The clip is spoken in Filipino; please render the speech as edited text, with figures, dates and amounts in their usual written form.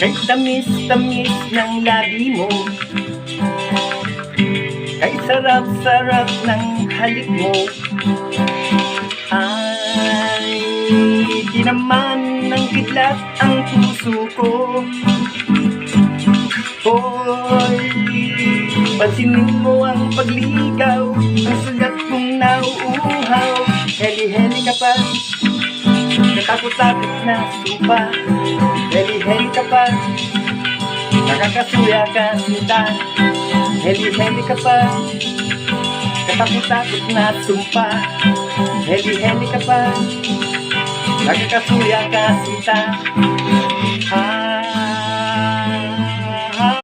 Kahit tamis-tamis ng labi mo, kahit sarap-sarap ng halik mo, ay di naman ng kidlat ang puso ko. Hoy, pansinin mo ang pagligaw, ang sugat kong nauuhaw. Heli-heli ka pa, katakot-takot na supa. Heli-heli ka pa, nakakasuya ka sinta. Heli-heli ka pa, katakot-takot na sumpa. Heli-heli ka pa, nakakasuya ka sinta.